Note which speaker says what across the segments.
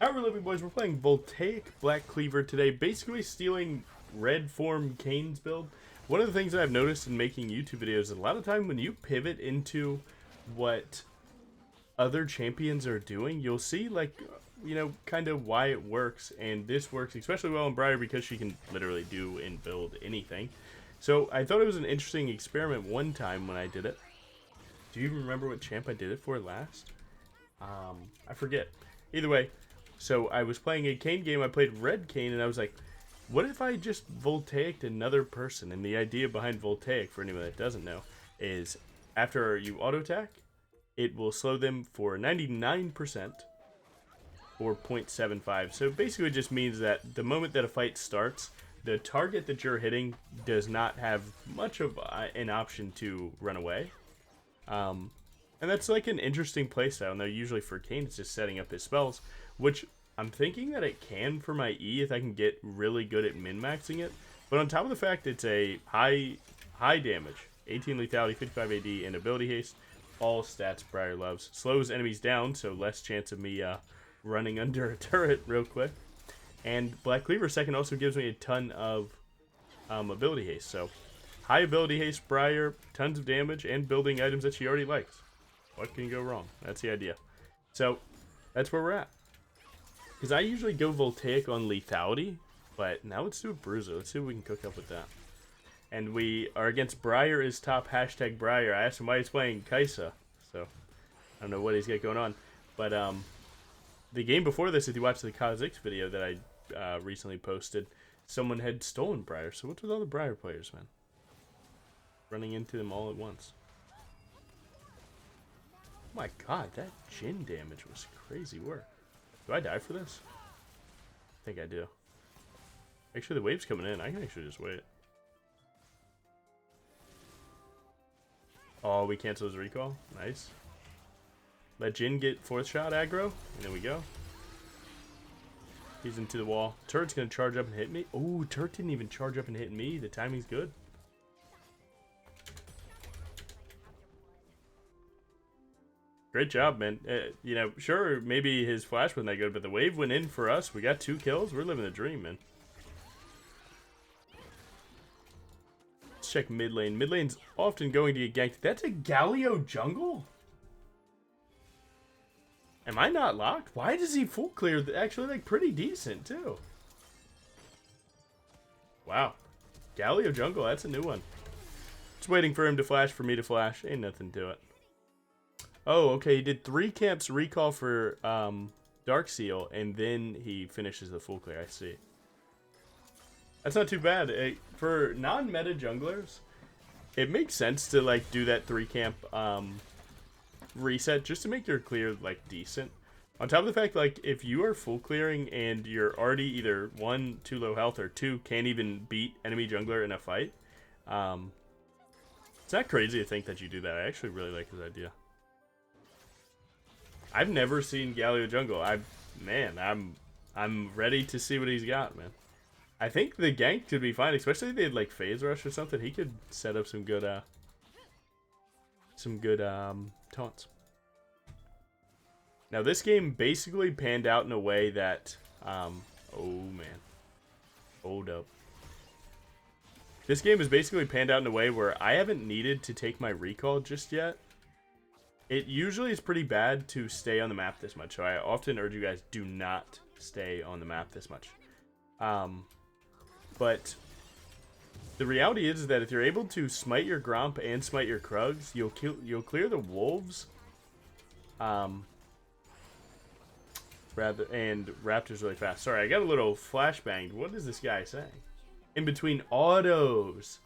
Speaker 1: Our living boys, we're playing Voltaic Black Cleaver today, basically stealing red form Kane's build. One of the things that I've noticed in making YouTube videos, a lot of time when you pivot into what other champions are doing, you'll see like, you know, kind of why it works, and this works especially well in BRIAR because she can literally do and build anything. So I thought it was an interesting experiment one time when I did it. Do you even remember what champ I did it for last? I forget. Either way, so I was playing a Kane game, I played red Kane, and I was like, what if I just Voltaic'd another person? And the idea behind Voltaic, for anyone that doesn't know, is after you auto attack, it will slow them for 99% or 0.75. So basically it just means that the moment that a fight starts, the target that you're hitting does not have much of an option to run away. And that's like an interesting playstyle. Now usually for Kane it's just setting up his spells, which I'm thinking that it can for my E if I can get really good at min-maxing it. But on top of the fact it's a high damage, 18 lethality, 55 AD, and ability haste, all stats BRIAR loves. Slows enemies down, so less chance of me running under a turret real quick. And Black Cleaver second also gives me a ton of ability haste. So high ability haste BRIAR, tons of damage, and building items that she already likes. What can go wrong? That's the idea. So that's where we're at. Because I usually go Voltaic on lethality, but now let's do a BRUISER. Let's see what we can cook up with that. And we are against BRIAR is top, hashtag BRIAR. I asked him why he's playing Kaisa, so I don't know what he's got going on. But the game before this, if you watch the Kha'Zix video that I recently posted, someone had stolen BRIAR. So what's with all the BRIAR players, man? Running into them all at once. Oh my god, that Jhin damage was crazy work. Do I die for this? I think I do. Actually, the wave's coming in. I can actually just wait. Oh, we cancel his recall. Nice. Let Jhin get fourth shot aggro. And there we go. He's into the wall. Turret's going to charge up and hit me. Oh, Turret didn't even charge up and hit me. The timing's good. Great job, man. You know, sure, maybe his flash wasn't that good, but the wave went in for us. We got 2 kills. We're living the dream, man. Let's check mid lane. Mid lane's often going to get ganked. That's a Galio jungle? Am I not locked? Why does he full clear? Actually, like, pretty decent, too. Wow. Galio jungle, that's a new one. Just waiting for him to flash, for me to flash. Ain't nothing to it. Oh, okay, he did 3 camps recall for Dark Seal, and then he finishes the full clear, I see. That's not too bad. For non-meta junglers, it makes sense to like do that 3 camp reset just to make your clear like decent. On top of the fact, like, if you are full clearing and you're already either 1, too low health, or 2, can't even beat enemy jungler in a fight, it's not crazy to think that you do that. I actually really like his idea. I've never seen Galio jungle. I'm ready to see what he's got, man. I think the gank could be fine, especially if they had like phase rush or something. He could set up some good taunts. Now this game basically panned out in a way that oh man. Hold up. This game is basically panned out in a way where I haven't needed to take my recall just yet. It usually is pretty bad to stay on the map this much, so I often urge you guys, do not stay on the map this much. But the reality is that if you're able to smite your Gromp and smite your Krugs, you'll clear the wolves. And Raptors really fast. Sorry, I got a little flashbanged. What is this guy saying? In between autos.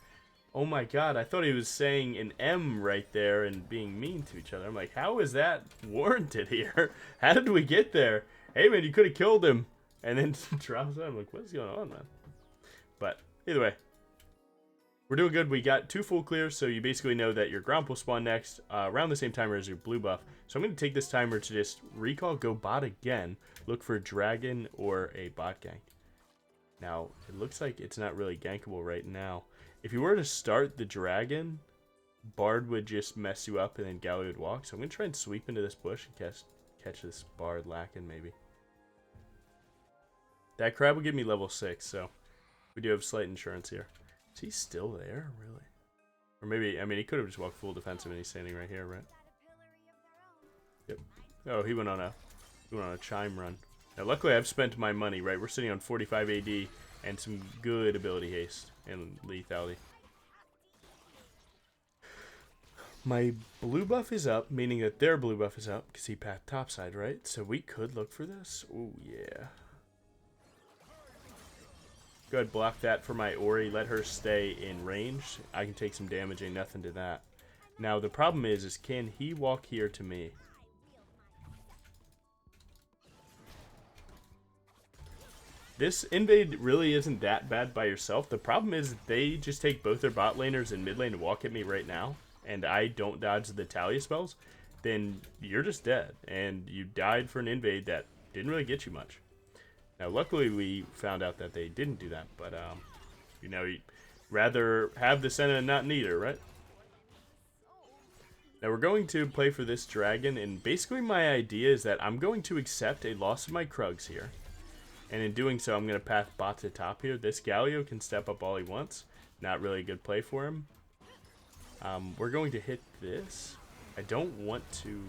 Speaker 1: Oh my god, I thought he was saying an M right there and being mean to each other. I'm like, how is that warranted here? How did we get there? Hey man, you could have killed him. And then drops out. I'm like, what's going on, man? But either way, we're doing good. We got 2 full clears, so you basically know that your Gromp will spawn next around the same timer as your blue buff. So I'm going to take this timer to just recall, go bot again, look for a dragon or a bot gank. Now, it looks like it's not really gankable right now. If you were to start the dragon, Bard would just mess you up and then Galio would walk. So I'm going to try and sweep into this bush and catch this Bard lacking maybe. That crab will give me level 6, so we do have slight insurance here. Is he still there? Really? Or maybe, I mean, he could have just walked full defensive and he's standing right here, right? Yep. Oh, he went on a chime run. Now, luckily, I've spent my money, right? We're sitting on 45 AD and some good ability haste and lethality. My blue buff is up, meaning that their blue buff is up because he pathed topside, right? So we could look for this. Oh, yeah. Go ahead, block that for my Ori. Let her stay in range. I can take some damage, ain't nothing to that. Now, the problem is can he walk here to me? This invade really isn't that bad by yourself. The problem is they just take both their bot laners and mid lane and walk at me right now, and I don't dodge the Talia spells, then you're just dead. And you died for an invade that didn't really get you much. Now, luckily, we found out that they didn't do that, but, you know, you'd rather have the Senna and not need her, right? Now, we're going to play for this dragon, and basically my idea is that I'm going to accept a loss of my Krugs here. And in doing so, I'm going to path bot to top here. This Galio can step up all he wants. Not really a good play for him. We're going to hit this. I don't want to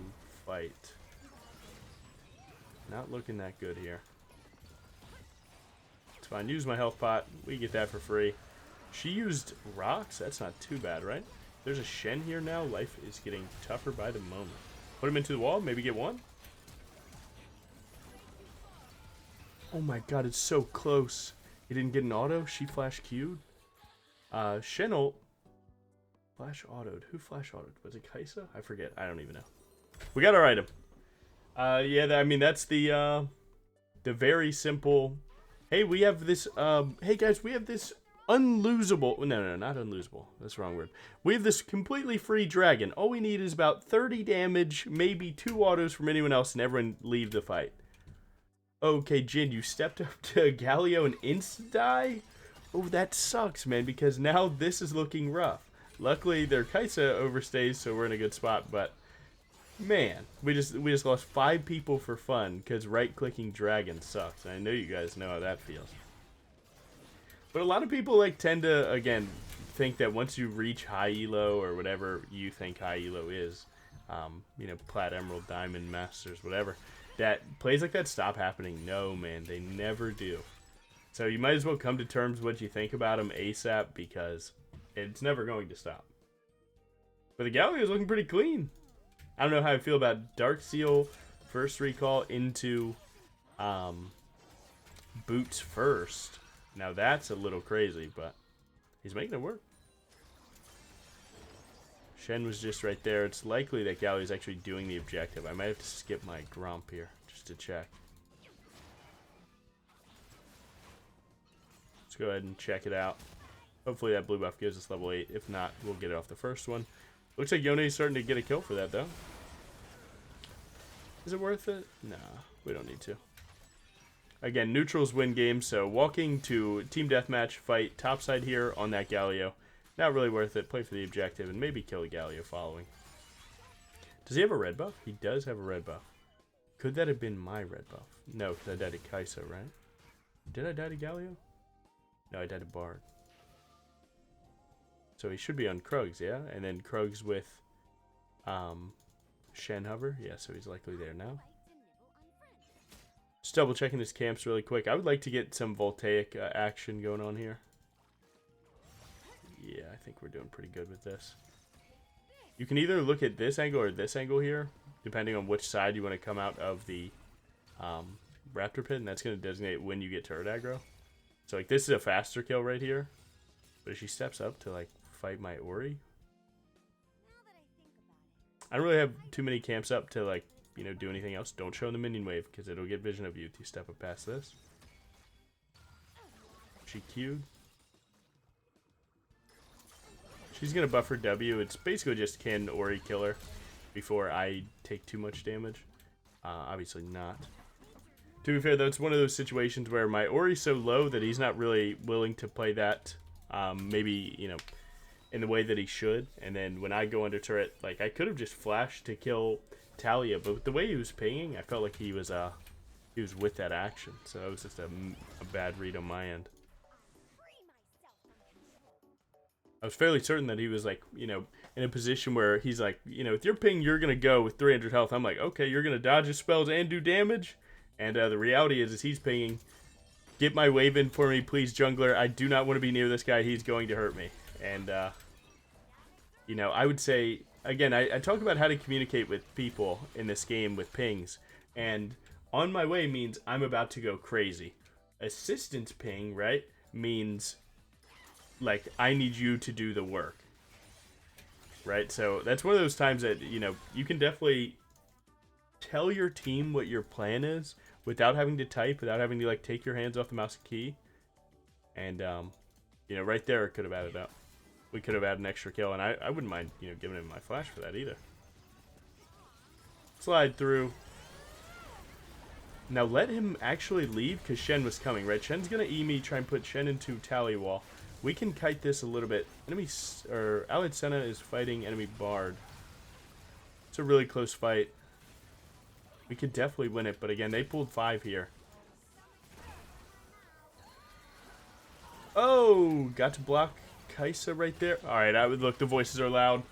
Speaker 1: fight. Not looking that good here. It's fine. Use my health pot. We get that for free. She used rocks. That's not too bad, right? There's a Shen here now. Life is getting tougher by the moment. Put him into the wall. Maybe get one. Oh my god, it's so close. He didn't get an auto. She flash Q'd. Shen ult. Flash autoed. Who flash autoed? Was it Kaisa? I forget. I don't even know. We got our item. Yeah, I mean, that's the very simple... Hey, we have this... hey, guys, we have this unlosable... No, not unlosable. That's the wrong word. We have this completely free dragon. All we need is about 30 damage, maybe 2 autos from anyone else, and everyone leave the fight. Okay, Jin, you stepped up to Galio and insta-die? Oh, that sucks, man, because now this is looking rough. Luckily, their Kaisa overstays, so we're in a good spot, but... Man, we just lost 5 people for fun, because right-clicking dragon sucks. And I know you guys know how that feels. But a lot of people, like, tend to, again, think that once you reach high elo, or whatever you think high elo is, you know, Plat, Emerald, Diamond, Masters, whatever... that plays like that stop happening. No, man, they never do. So you might as well come to terms with what you think about them ASAP, because it's never going to stop. But the Galio is looking pretty clean. I don't know how I feel about Dark Seal first recall into Boots first. Now that's a little crazy, but he's making it work. Shen was just right there. It's likely that Galio is actually doing the objective. I might have to skip my Gromp here just to check. Let's go ahead and check it out. Hopefully that blue buff gives us level 8. If not, we'll get it off the first one. Looks like Yone's starting to get a kill for that, though. Is it worth it? Nah, we don't need to. Again, neutrals win games, so walking to team deathmatch, fight topside here on that Galio. Not really worth it. Play for the objective and maybe kill a Galio following. Does he have a red buff? He does have a red buff. Could that have been my red buff? No, because I died to Kaisa, right? Did I die to Galio? No, I died to Bard. So he should be on Krugs, yeah? And then Krugs with Shen Hover. Yeah, so he's likely there now. Just double checking his camps really quick. I would like to get some Voltaic action going on here. Yeah, I think we're doing pretty good with this. You can either look at this angle or this angle here, depending on which side you want to come out of the Raptor Pit, and that's going to designate when you get turret aggro. So, like, this is a faster kill right here. But if she steps up to, like, fight my Ori, I don't really have too many camps up to, like, you know, do anything else. Don't show the minion wave, because it'll get vision of you if you step up past this. She Q'd. She's going to buff her W. It's basically just can Ori kill her before I take too much damage. Obviously not. To be fair, though, it's one of those situations where my Ori's so low that he's not really willing to play that, maybe, you know, in the way that he should. And then when I go under turret, like, I could have just flashed to kill Talia, but with the way he was pinging, I felt like he was he was with that action. So that was just a bad read on my end. I was fairly certain that he was like, you know, in a position where he's like, you know, with your ping, you're going to go with 300 health. I'm like, okay, you're going to dodge his spells and do damage. And the reality is he's pinging, get my wave in for me, please, jungler. I do not want to be near this guy. He's going to hurt me. And, you know, I would say, again, I talk about how to communicate with people in this game with pings. And on my way means I'm about to go crazy. Assistance ping, right, means like I need you to do the work, right? So that's one of those times that, you know, you can definitely tell your team what your plan is without having to type, without having to like take your hands off the mouse and key. And you know, right there it could have added up. We could have had an extra kill, and I wouldn't mind, you know, giving him my flash for that either. Slide through. Now let him actually leave because Shen was coming, right? Shen's gonna E me, try and put Shen into tally wall. We can kite this a little bit. Enemy, or Allied Senna is fighting enemy Bard. It's a really close fight. We could definitely win it, but again, they pulled 5 here. Oh, got to block Kaisa right there. Alright, I would look, the voices are loud.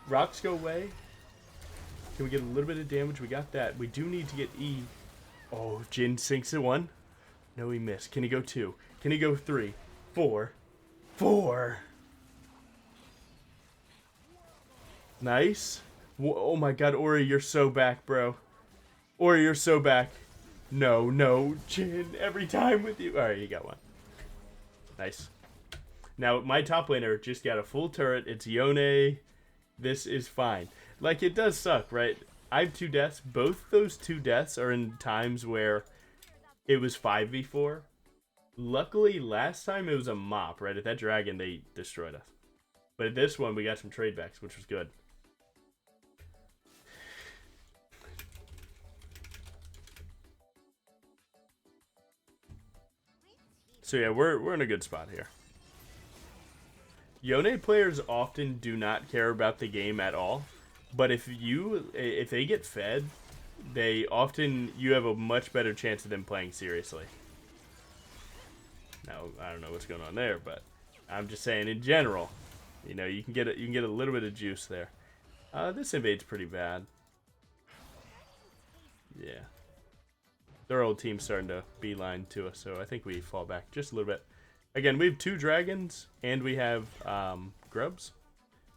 Speaker 1: Rocks go away. Can we get a little bit of damage? We got that. We do need to get E. Oh, Jin sinks at 1. No, he missed. Can he go 2? Can he go 3? 4. 4. Nice. Oh my god, Ori, you're so back, bro. Ori, you're so back. No, no, Jin, every time with you. Alright, you got 1. Nice. Now, my top laner just got a full turret. It's Yone. This is fine. Like, it does suck, right? I have 2 deaths. Both those 2 deaths are in times where it was 5v4. Luckily, last time it was a mop, right? At that dragon, they destroyed us. But at this one, we got some trade backs, which was good. So yeah, we're in a good spot here. Yone players often do not care about the game at all. But if they get fed, you have a much better chance of them playing seriously. Now, I don't know what's going on there, but I'm just saying in general, you know, you can get a little bit of juice there. This invade's pretty bad. Yeah. Their old team's starting to beeline to us, so I think we fall back just a little bit. Again, we have 2 dragons, and we have grubs.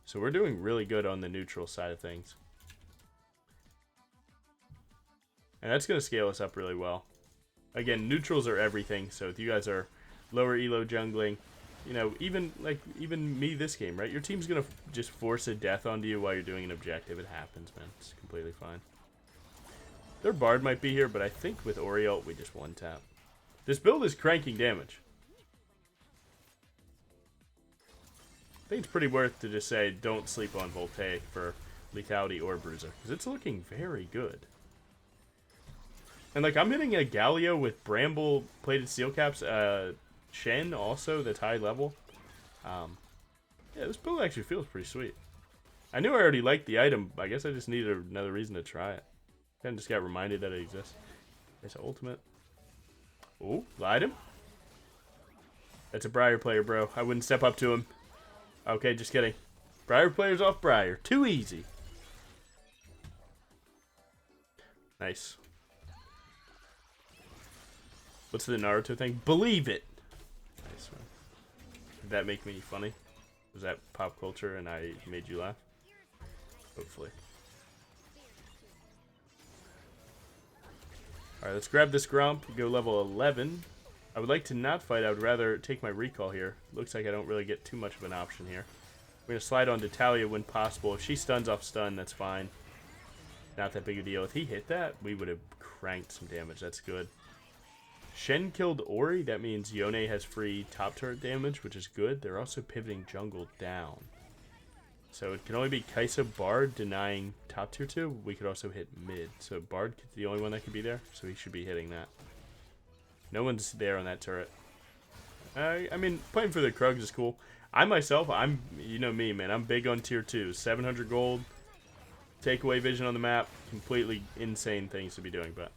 Speaker 1: So we're doing really good on the neutral side of things. And that's going to scale us up really well. Again, neutrals are everything, so if you guys are lower elo jungling, you know, even me this game, right? Your team's going to just force a death onto you while you're doing an objective. It happens, man. It's completely fine. Their Bard might be here, but I think with Oriole, we just one-tap. This build is cranking damage. I think it's pretty worth to just say don't sleep on VOLTAIC for lethality or bruiser, because it's looking very good. And like, I'm hitting a Galio with Bramble plated steel caps, Shen also that's high level. Yeah, this build actually feels pretty sweet. I knew I already liked the item, I guess I just needed another reason to try it. Kind of just got reminded that it exists. It's ultimate. Oh, lied him. That's a BRIAR player, bro. I wouldn't step up to him. Okay, just kidding. BRIAR players off BRIAR. Too easy. Nice. What's the Naruto thing? Believe it! Nice, man. Did that make me funny? Was that pop culture and I made you laugh? Hopefully. Alright, let's grab this Grump. Go level 11. I would like to not fight. I would rather take my recall here. Looks like I don't really get too much of an option here. We're going to slide on to Talia when possible. If she stuns off stun, that's fine. Not that big a deal. If he hit that, we would have cranked some damage. That's good. Shen killed Ori. That means Yone has free top turret damage, which is good. They're also pivoting jungle down. So it can only be Kaisa Bard denying top tier 2. We could also hit mid. So Bard is the only one that could be there. So he should be hitting that. No one's there on that turret. I mean, playing for the Krugs is cool. I myself, you know me, man. I'm big on tier 2. 700 gold. Takeaway vision on the map. Completely insane things to be doing. But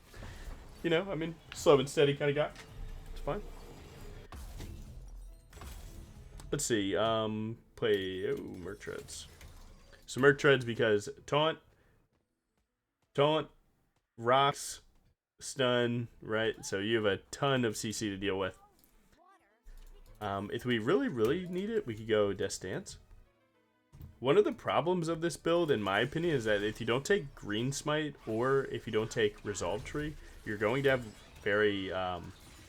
Speaker 1: You know, I mean, slow and steady kind of guy. It's fine. Let's see. Play Merc Treads. So Merc Treads because taunt, rocks, stun, right? So you have a ton of CC to deal with. If we really need it, we could go Death Dance. One of the problems of this build, in my opinion, is that if you don't take Green Smite or if you don't take Resolve Tree, you're going to have very,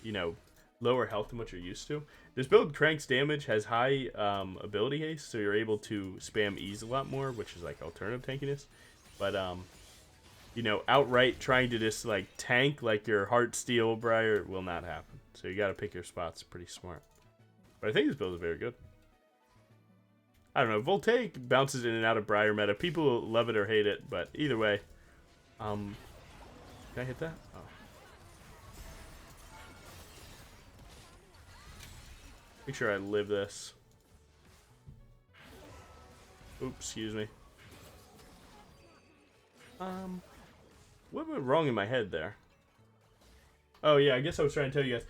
Speaker 1: you know, lower health than what you're used to. This build cranks damage, has high ability haste, so you're able to spam ease a lot more, which is like alternative tankiness. But, you know, outright trying to just like tank like your Heartsteel BRIAR will not happen. So you got to pick your spots pretty smart. But I think this build is very good. I don't know. VOLTAIC bounces in and out of BRIAR meta. People love it or hate it, but either way. Can I hit that? Oh. Make sure I live this. Oops, excuse me. What went wrong in my head there? Oh yeah, I guess I was trying to tell you guys.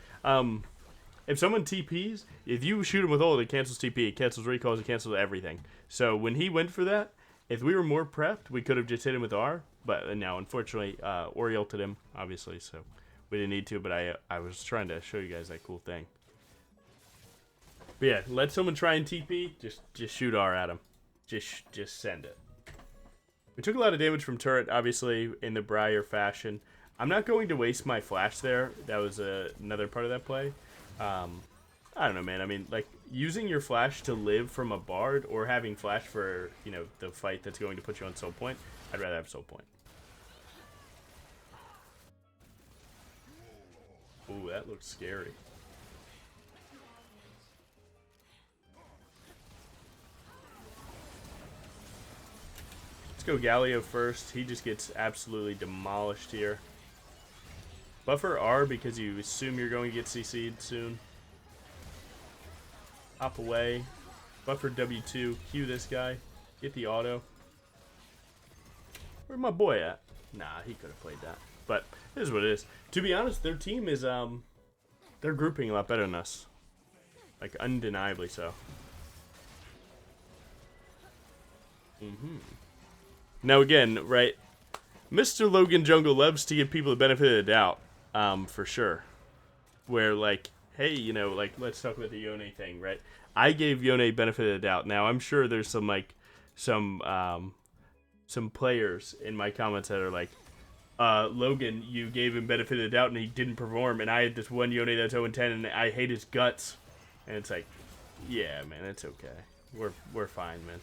Speaker 1: If someone TPs, if you shoot him with ult, it cancels TP, it cancels recalls, it cancels everything. So when he went for that, if we were more prepped, we could have just hit him with R. But now, unfortunately, Ori ulted him, obviously, so we didn't need to. But I was trying to show you guys that cool thing. But yeah, let someone try and TP, just shoot R at him. Just send it. We took a lot of damage from turret, obviously, in the BRIAR fashion. I'm not going to waste my flash there. That was another part of that play. I don't know, man. I mean, like, using your flash to live from a bard or having flash for, you know, the fight that's going to put you on soul point, I'd rather have soul point. Ooh, that looks scary. Let's go Galio first. He just gets absolutely demolished here. Buffer R because you assume you're going to get CC'd soon. Hop away. Buffer W2. Q this guy. Get the auto. Where's my boy at? Nah, he could have played that. But it is what it is. To be honest, their team is, they're grouping a lot better than us. Like, undeniably so. Now again, right, Mr. Logan Jungle loves to give people the benefit of the doubt. For sure. Where, like, hey, you know, like, let's talk about the Yone thing, right? I gave Yone benefit of the doubt. Now, I'm sure there's some, like, some players in my comments that are like, Logan, you gave him benefit of the doubt and he didn't perform, and I had this one Yone that's 0-10 and I hate his guts. And it's like, yeah, man, it's okay. We're fine, man.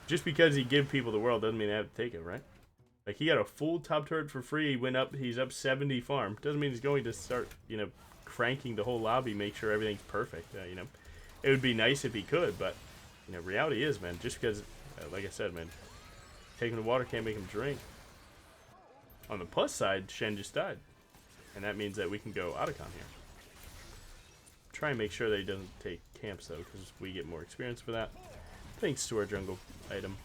Speaker 1: Just because he give people the world doesn't mean they have to take it, right? Like, he got a full top turret for free. He went up. He's up 70 farm. Doesn't mean he's going to start, you know, cranking the whole lobby, make sure everything's perfect. You know, it would be nice if he could, but, you know, reality is, man, just because, like I said, man, taking the water can't make him drink. On the plus side, Shen just died. And that means that we can go Otacon here. Try and make sure that he doesn't take camps, though, because we get more experience for that. Thanks to our jungle item.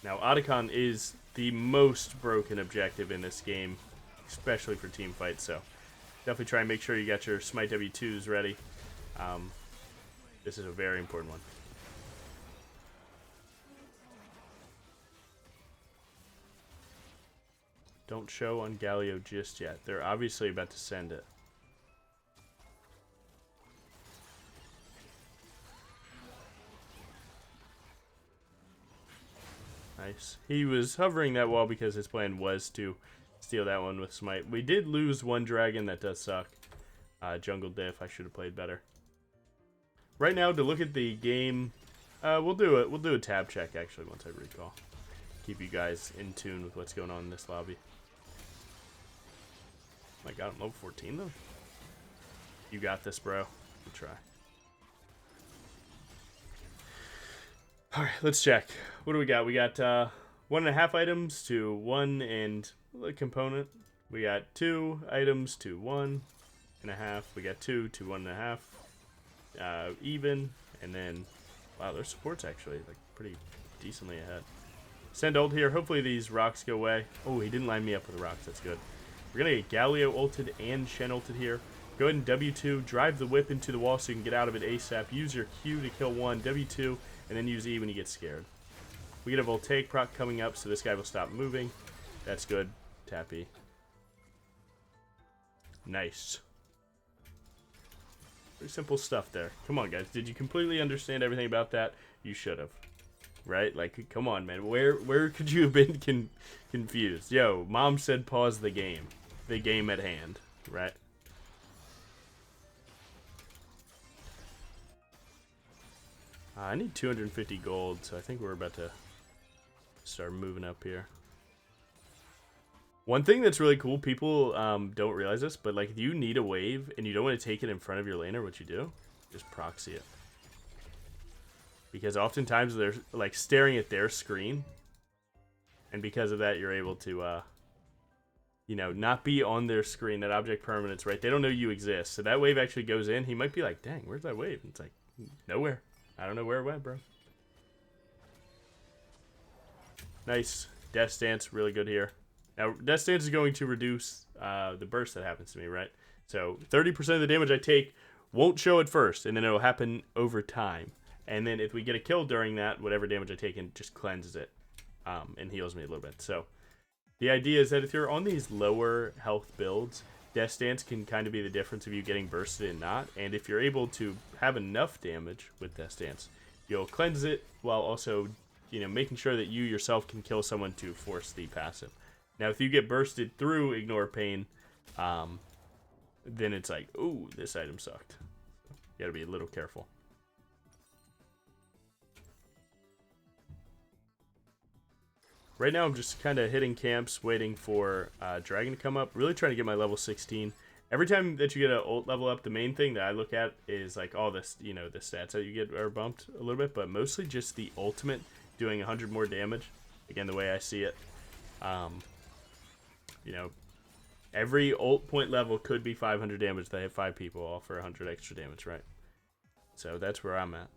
Speaker 1: Now, Otacon is the most broken objective in this game, especially for team fights, so definitely try and make sure you got your Smite W2s ready. This is a very important one. Don't show on Galio just yet. They're obviously about to send it. Nice. He was hovering that wall because his plan was to steal that one with Smite. We did lose one dragon. That does suck. Jungle diff. I should have played better. Right now, to look at the game, we'll do it. We'll do a tab check actually once I recall. Keep you guys in tune with what's going on in this lobby. Oh my God, I'm level 14 though. You got this, bro. Good try. Alright, let's check. What do we got? We got 1.5 items to 1 and a component. We got 2 items to 1.5. We got 2 to 1.5. Even. And then, wow, their support's actually like pretty decently ahead. Send ult here. Hopefully these rocks go away. Oh, he didn't line me up with the rocks. That's good. We're going to get Galio ulted and Shen ulted here. Go ahead and W2, drive the whip into the wall so you can get out of it ASAP. Use your Q to kill one, W2, and then use E when you get scared. We get a Voltaic proc coming up, so this guy will stop moving. That's good. Tap E. Nice. Pretty simple stuff there. Come on, guys. Did you completely understand everything about that? You should have. Right? Like, come on, man. Where could you have been confused? Yo, mom said pause the game. The game at hand. Right? I need 250 gold, so I think we're about to start moving up here. One thing that's really cool, people don't realize this, but like if you need a wave and you don't want to take it in front of your laner, what you do? Just proxy it. Because oftentimes they're like staring at their screen, and because of that you're able to you know, not be on their screen. That object permanence, right? They don't know you exist. So that wave actually goes in. He might be like, dang, where's that wave? And it's like, nowhere. I don't know where it went, bro. Nice. Death Stance, really good here. Now, Death Stance is going to reduce the burst that happens to me, right? So 30% of the damage I take won't show at first, and then it'll happen over time. And then if we get a kill during that, whatever damage I take in just cleanses it and heals me a little bit. So the idea is that if you're on these lower health builds, Death Stance can kind of be the difference of you getting bursted and not. And if you're able to have enough damage with Death Stance, you'll cleanse it while also, you know, making sure that you yourself can kill someone to force the passive. Now, if you get bursted through Ignore Pain, then it's like, ooh, this item sucked. You gotta be a little careful. Right now, I'm just kind of hitting camps, waiting for Dragon to come up. Really trying to get my level 16. Every time that you get an ult level up, the main thing that I look at is like all this, you know, the stats that you get are bumped a little bit, but mostly just the ultimate doing 100 more damage. Again, the way I see it. You know, every ult point level could be 500 damage. They have 5 people, all for 100 extra damage, right? So that's where I'm at.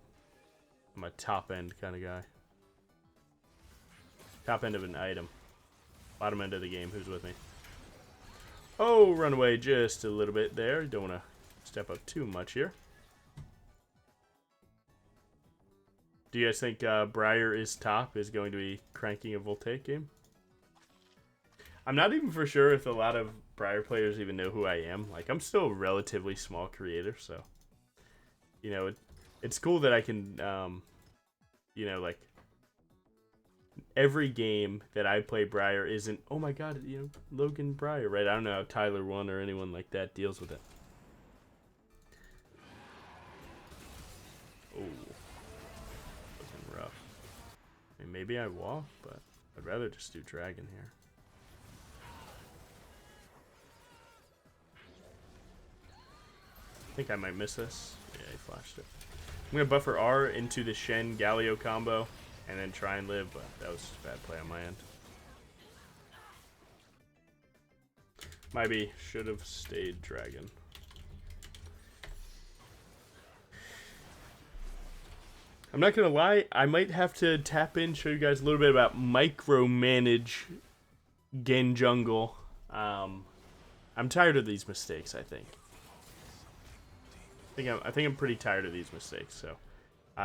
Speaker 1: I'm a top end kind of guy. Top end of an item. Bottom end of the game. Who's with me? Oh, run away just a little bit there. Don't want to step up too much here. Do you guys think BRIAR is top is going to be cranking a Voltaic game? I'm not even for sure if a lot of BRIAR players even know who I am. Like, I'm still a relatively small creator, so... You know, it's cool that I can, you know, like... Every game that I play BRIAR isn't, oh my god, you know, Logan BRIAR, right? I don't know how Tyler 1 or anyone like that deals with it. Oh. Looking rough. I mean, maybe I walk, but I'd rather just do Dragon here. I think I might miss this. Yeah, he flashed it. I'm going to buffer R into the Shen Galio combo and then try and live, but that was a bad play on my end. Maybe should have stayed Dragon. I'm not going to lie, I might have to tap in, show you guys a little bit about micromanage Gen Jungle. I'm tired of these mistakes, I think. I think I'm pretty tired of these mistakes, so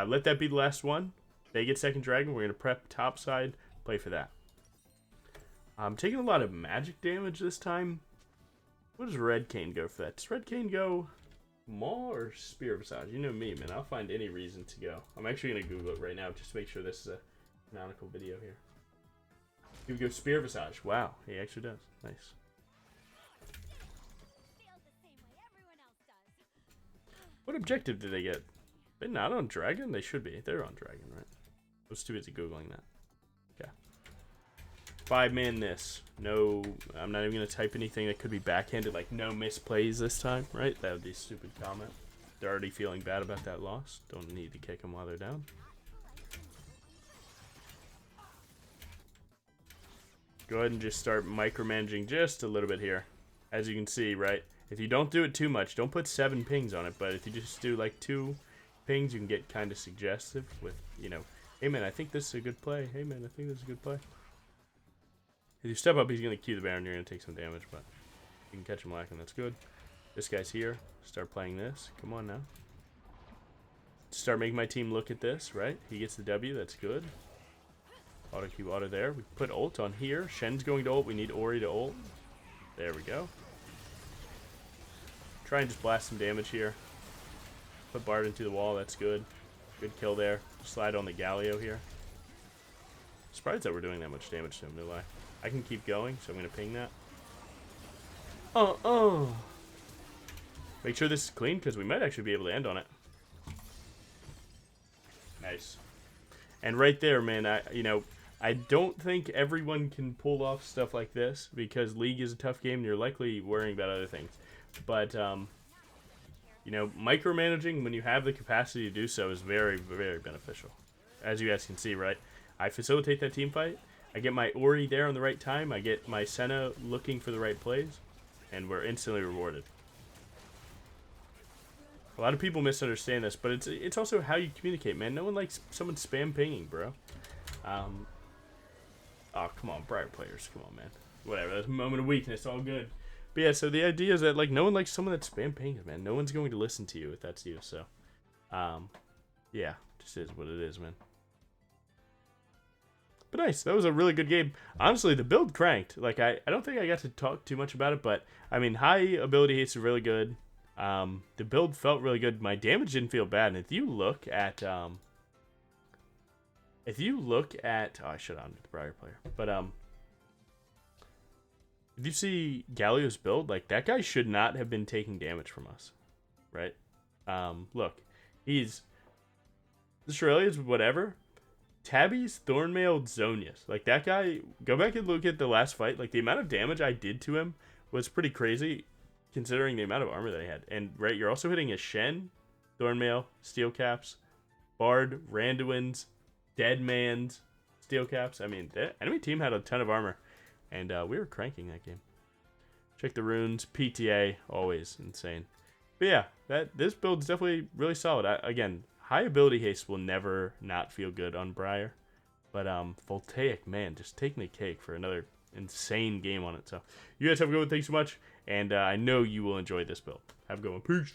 Speaker 1: let that be the last one. They get second Dragon, we're going to prep top side, play for that. I'm taking a lot of magic damage this time. What does Red Cane go for that? Does Red Cane go Maw or Spear Visage? You know me, man. I'll find any reason to go. I'm actually going to Google it right now just to make sure this is a canonical video here. He would go Spear Visage. Wow, he actually does. Nice. What objective did they get? They're not on Dragon? They should be. They're on Dragon, right? I was too busy Googling that. Yeah. 5-man this. No, I'm not even going to type anything that could be backhanded, like no misplays this time, right? That would be a stupid comment. They're already feeling bad about that loss. Don't need to kick them while they're down. Go ahead and just start micromanaging just a little bit here. As you can see, right? If you don't do it too much, don't put 7 pings on it, but if you just do like 2 pings, you can get kind of suggestive with, you know, hey man, I think this is a good play. Hey man, I think this is a good play. If you step up, he's going to Q the Baron, you're going to take some damage, but You can catch him lacking. That's good. This guy's here. Start playing this. Come on now. Start making my team look at this, right? He gets the W. That's good. Auto Q auto there. We put ult on here. Shen's going to ult. We need Ori to ult. There we go. Try and just blast some damage here. Put Bard into the wall. That's good. Good kill there. Slide on the Galio here. Surprised that we're doing that much damage to him, no lie. I can keep going, so I'm going to ping that. Make sure this is clean, because we might actually be able to end on it. Nice. And right there, man, I don't think everyone can pull off stuff like this, because League is a tough game, and you're likely worrying about other things. But, you know, micromanaging, when you have the capacity to do so, is very, very beneficial. As you guys can see, right? I facilitate that team fight. I get my Ori there on the right time. I get my Senna looking for the right plays. And we're instantly rewarded. A lot of people misunderstand this, but it's also how you communicate, man. No one likes someone spam pinging, bro. Oh, come on, BRIAR players. Come on, man. Whatever, that's a moment of weakness. All good. But yeah, so the idea is that, like, no one likes someone that spam pings, man. No one's going to listen to you if that's you, so. Yeah, just is what it is, man. But nice, that was a really good game. Honestly, the build cranked. Like, I don't think I got to talk too much about it, but, I mean, high ability haste are really good. The build felt really good. My damage didn't feel bad, and if you look at, oh, I should have the BRIAR player, but, if you see Galio's build, like, that guy should not have been taking damage from us, right? Look, he's Australia's whatever. Tabby's Thornmail Zonius. Like, that guy, go back and look at the last fight. Like, the amount of damage I did to him was pretty crazy, considering the amount of armor that he had. And, right, you're also hitting a Shen, Thornmail, Steel Caps, Bard, Randuin's, Deadman's, Steel Caps. I mean, the enemy team had a ton of armor. And we were cranking that game. Check the runes. PTA, always insane. But yeah, this build's definitely really solid. Again, high ability haste will never not feel good on BRIAR. But VOLTAIC, man, just taking the cake for another insane game on it. So you guys have a good one. Thanks so much. And I know you will enjoy this build. Have a good one. Peace.